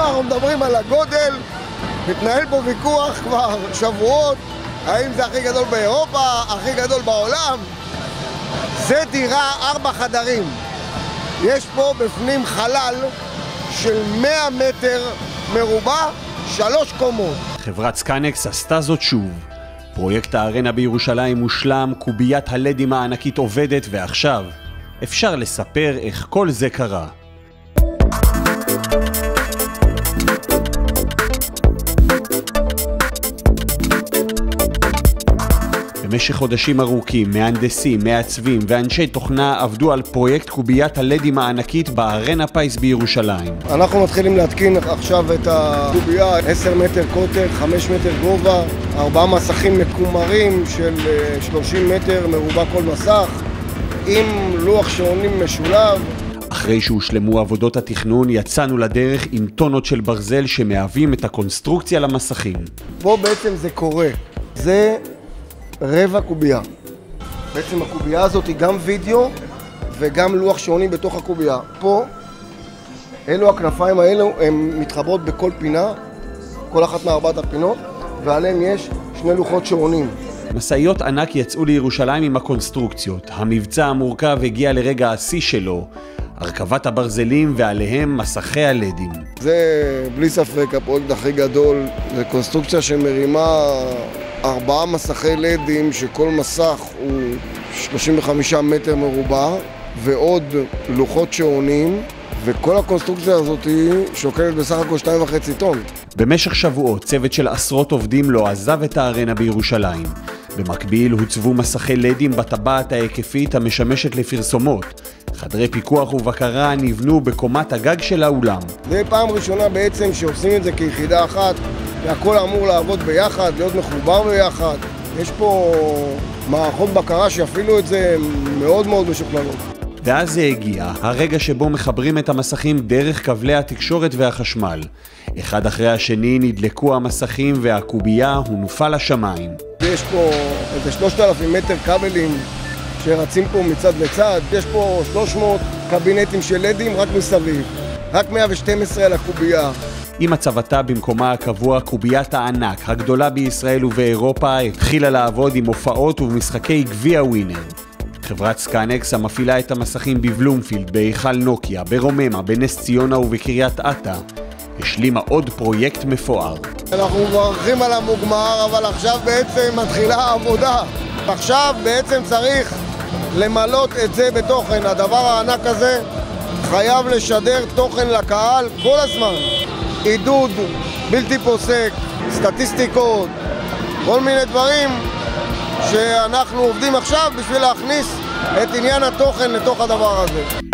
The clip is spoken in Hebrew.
אנחנו מדברים על הגודל, מתנהל פה ויכוח כבר שבועות, האם זה הכי גדול באירופה, הכי גדול בעולם. זה דירה 4 חדרים. יש פה בפנים חלל של 100 מטר מרובע, 3 קומות. חברת סקאנקס עשתה זאת שוב. פרויקט הארנה בירושלים מושלם, קוביית הלדים הענקית עובדת, ועכשיו אפשר לספר איך כל זה קרה. במשך חודשים ארוכים, מהנדסים, מעצבים ואנשי תוכנה עבדו על פרויקט קוביית הלדים הענקית בארנה פייס בירושלים. אנחנו מתחילים להתקין עכשיו את הקובייה, 10 מטר קוטר, 5 מטר גובה, 4 מסכים מקומרים של 30 מטר מרובע כל מסך, עם לוח שעונים משולב. אחרי שהושלמו עבודות התכנון, יצאנו לדרך עם טונות של ברזל שמהווים את הקונסטרוקציה למסכים. פה בעצם זה קורה. זה רבע קובייה. בעצם הקובייה הזאת היא גם וידאו וגם לוח שעונים בתוך הקובייה. פה, אלו הכנפיים האלו, הן מתחברות בכל פינה, כל אחת מארבעת הפינות, ועליהן יש 2 לוחות שעונים. מסעיות ענק יצאו לירושלים עם הקונסטרוקציות. המבצע המורכב הגיע לרגע השיא שלו, הרכבת הברזלים ועליהם מסכי הלדים. זה בלי ספק הפרויקט הכי גדול, זה קונסטרוקציה שמרימה 4 מסכי לדים, שכל מסך הוא 35 מטר מרובע, ועוד לוחות שעונים, וכל הקונסטרוקציה הזאת שוקלת בסך הכל 2.5 טון. במשך שבועות צוות של עשרות עובדים לא עזב את הארנה בירושלים. במקביל הוצבו מסכי לדים בטבעת ההיקפית המשמשת לפרסומות. חדרי פיקוח ובקרה נבנו בקומת הגג של האולם. זה פעם ראשונה בעצם שעושים את זה כיחידה אחת, והכל אמור לעבוד ביחד, להיות מחובר ביחד. יש פה מערכות בקרה שיפעילו את זה מאוד מאוד משוכללות. ואז זה הגיע, הרגע שבו מחברים את המסכים דרך כבלי התקשורת והחשמל. אחד אחרי השני נדלקו המסכים והקובייה הונפה לשמיים. יש פה איזה 3,000 מטר כבלים שרצים פה מצד לצד. יש פה 300 קבינטים של לדים רק מסביב. רק 112 על הקובייה. עם הצבתה במקומה הקבוע, קוביית הענק הגדולה בישראל ובאירופה התחילה לעבוד עם הופעות ובמשחקי גביע ווינר. חברת סקאנקס המפעילה את המסכים בבלומפילד, בהיכל נוקיה, ברוממה, בנס ציונה ובקריית אתא, השלימה עוד פרויקט מפואר. אנחנו מברכים על המוגמר, אבל עכשיו בעצם מתחילה העבודה. עכשיו בעצם צריך למלות את זה בתוכן. הדבר הענק הזה חייב לשדר תוכן לקהל כל הזמן. עידוד בלתי פוסק, סטטיסטיקות, כל מיני דברים שאנחנו עובדים עכשיו בשביל להכניס את עניין התוכן לתוך הדבר הזה.